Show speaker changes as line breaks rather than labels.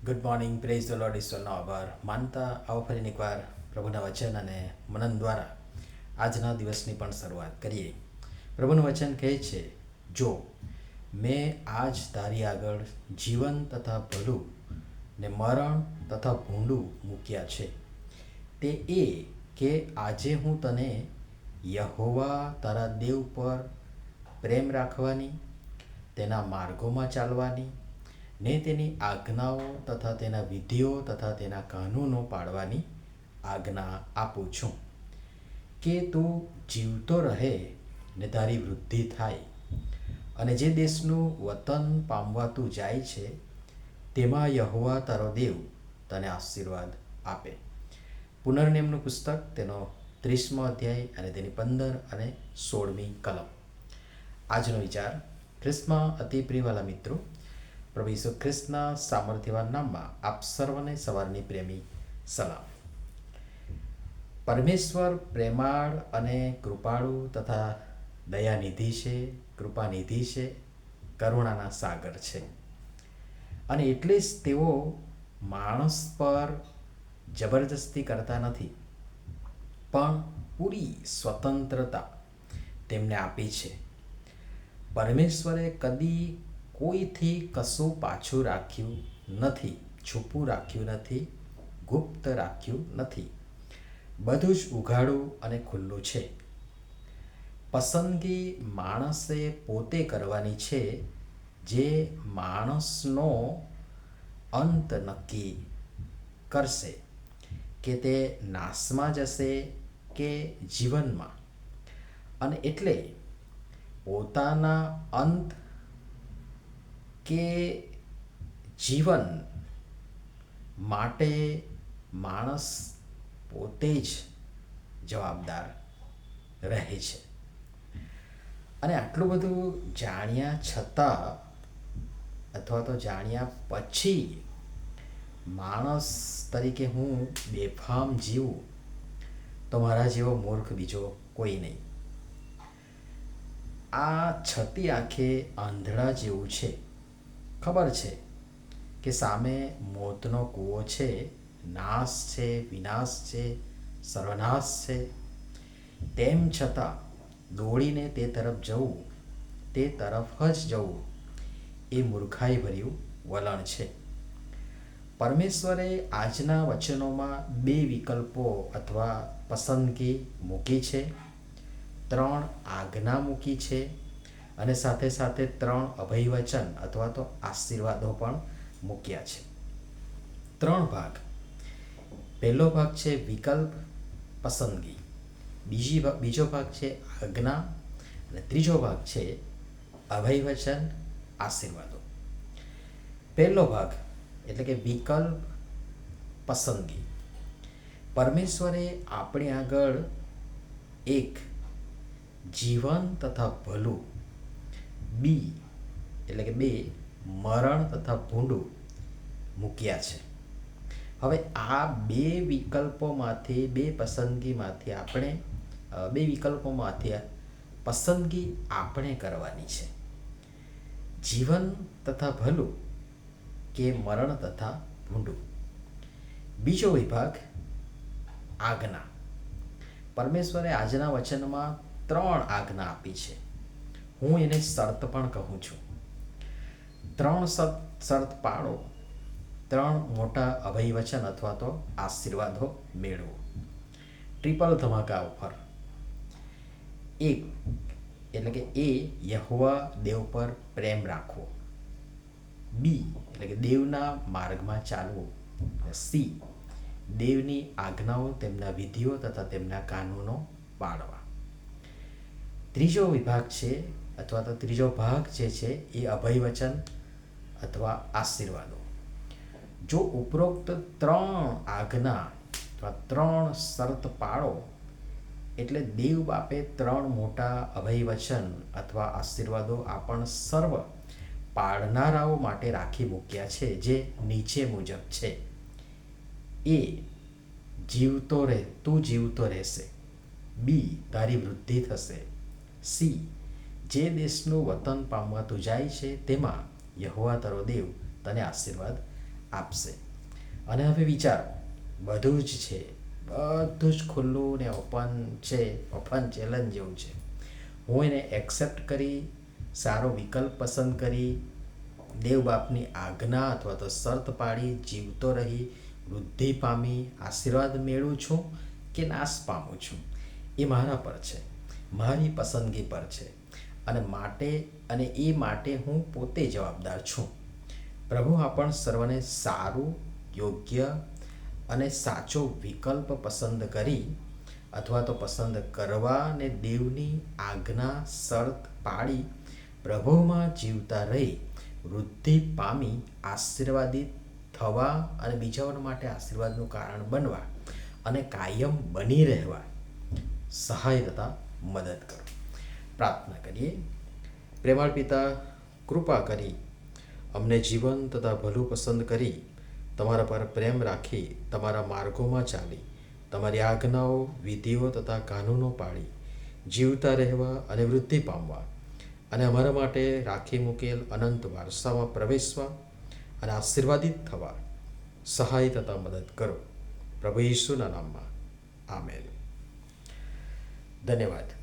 Good morning, praise the Lord, ઈશ્વરનો આભાર માનતા આવો ફરીને એકવાર પ્રભુના વચન અને મનન દ્વારા આજના દિવસની પણ શરૂઆત કરીએ. પ્રભુનું વચન કહે છે, જો મેં આજ તારી આગળ જીવન તથા ભલું ને મરણ તથા ભૂંડું મૂક્યા છે, તે એ કે આજે હું તને યહોવા તારા દેવ પર પ્રેમ રાખવાની, તેના માર્ગોમાં ચાલવાની ને તેની આજ્ઞાઓ તથા તેના વિધિઓ તથા તેના કાનૂનો પાળવાની આજ્ઞા આપું છું, કે તું જીવતો રહે ને તારી વૃદ્ધિ થાય, અને જે દેશનું વતન પામવા તું જાય છે તેમાં યહોવા તારો દેવ તને આશીર્વાદ આપે. પુનર્નિયમનું પુસ્તક તેનો 30મો અધ્યાય અને તેની 15 અને 16મી કલમ. આજનો વિચાર. ખ્રિસ્તમાં અતિ પ્રિયવાલા મિત્રો, પ્રભુ ઈસુ ખ્રિસ્તના સામર્થ્યવાન નામમાં આપ સર્વને સવારની પ્રેમી સલામ. પરમેશ્વર પ્રેમાળ અને કૃપાળુ તથા દયાનિધિ છે, કૃપાનિધિ છે, કરુણાના સાગર છે. અને એટલે જ તેઓ માણસ પર જબરજસ્તી કરતા નથી, પણ પૂરી સ્વતંત્રતા તેમને આપી છે. પરમેશ્વરે કદી કોઈથી કશું પાછું રાખ્યું નથી, છૂપું રાખ્યું નથી, ગુપ્ત રાખ્યું નથી. બધું જ ઉઘાડું અને ખુલ્લું છે. પસંદગી માણસે પોતે કરવાની છે, જે માણસનો અંત નક્કી કરશે કે તે નાશમાં જશે કે જીવનમાં. અને એટલે પોતાના અંત કે જીવન માટે માણસ પોતે જ જવાબદાર રહે છે. અને આટલું બધું જાણ્યા છતાં અથવા તો જાણ્યા પછી માણસ તરીકે હું બેફામ જીવું તો મારા જેવો મૂર્ખ બીજો કોઈ નહીં. આ છતી આંખે આંધળા જેવું છે. ખબર છે કે સામે મોતનો કૂવો છે, નાશ છે, વિનાશ છે, સર્વનાશ છે. તેમ છતાં દોડીને તે તરફ જવું, તે તરફ જ જવું એ મૂર્ખાઈ ભર્યું વલણ છે. પરમેશ્વરે આજના વચનોમાં 2 વિકલ્પો અથવા પસંદગી મૂકી છે, 3 આજ્ઞા મૂકી છે, અને સાથે સાથે 3 અભયવચન અથવા તો આશીર્વાદો પણ મૂક્યા છે. 3 ભાગ. પહેલો ભાગ છે વિકલ્પ, પસંદગી. બીજો ભાગ છે આજ્ઞા, અને ત્રીજો ભાગ છે અભયવચન, આશીર્વાદો. પહેલો ભાગ એટલે કે વિકલ્પ, પસંદગી. પરમેશ્વરે આપણે આગળ 1 જીવન તથા ભલું, 2 એટલે કે 2 મરણ તથા ભૂંડું મૂક્યા છે. હવે આ 2 વિકલ્પોમાંથી 2 પસંદગીમાંથી આપણે 2 વિકલ્પોમાંથી પસંદગી આપણે કરવાની છે. જીવન તથા ભલું કે મરણ તથા ભૂંડું. બીજો વિભાગ આજ્ઞા. પરમેશ્વરે આજના વચનમાં 3 આજ્ઞા આપી છે. હું એને શરત પણ કહું છું. 3 શરત પાડો, 3 મોટા અભયવચન અથવા તો આશીર્વાદો મેળવો. Triple ધમાકા offer. 1 એટલે કે એ યહોવા દેવ પર પ્રેમ રાખવો. બી એટલે કે દેવના માર્ગમાં ચાલવું. સી દેવની આજ્ઞાઓ, તેમના વિધિઓ તથા તેમના કાનૂનો પાળવા. ત્રીજો વિભાગ છે અથવા તો ત્રીજો ભાગ જે છે એ અભયવચન અથવા આશીર્વાદો. જો ઉપરોક્ત 3 આજ્ઞા અથવા 3 શરત પાળો એટલે દેવ બાપે 3 મોટા અભયવચન અથવા આશીર્વાદો આપણ સર્વ પાળનારાઓ માટે રાખી મૂક્યા છે, જે નીચે મુજબ છે. એ તું જીવતો રહેશે. બી તારી વૃદ્ધિ થશે. સી જે દેશનું વતન પામવા તું જાય છે તેમાં યહોવા તારો દેવ તને આશીર્વાદ આપશે. અને હવે વિચારો, બધું જ છે, બધું જ ખુલ્લું ને ઓપન છે, ઓપન ચેલેન્જ જેવું છે. હું એને એક્સેપ્ટ કરી, સારો વિકલ્પ પસંદ કરી, દેવ બાપની આજ્ઞા અથવા તો શરત પાડી જીવતો રહી વૃદ્ધિ પામી આશીર્વાદ મેળવું છું કે નાશ પામું છું, એ મારા પર છે, મારી પસંદગી પર છે. અને એ માટે હું પોતે જવાબદાર છું. પ્રભુ આપણ સર્વને સારું, યોગ્ય અને સાચો વિકલ્પ પસંદ કરી અથવા તો પસંદ કરવા અને દેવની આજ્ઞા શરત પાડી પ્રભુમાં જીવતા રહી વૃદ્ધિ પામી આશીર્વાદિત થવા અને બીજાઓ માટે આશીર્વાદનું કારણ બનવા અને કાયમ બની રહેવા સહાય તથા મદદ કરો. પ્રાર્થના કરીએ. પ્રેમાળ પિતા, કૃપા કરી અમને જીવન તથા ભલું પસંદ કરી તમારા પર પ્રેમ રાખી તમારા માર્ગોમાં ચાલી તમારી આજ્ઞાઓ, વિધિઓ તથા કાનૂનો પાળી જીવતા રહેવા અને વૃદ્ધિ પામવા અને અમારા માટે રાખી મૂકેલ અનંત વારસામાં પ્રવેશવા અને આશીર્વાદિત થવા સહાય તથા મદદ કરો. પ્રભુ ઈસુના નામમાં આમેન. ધન્યવાદ.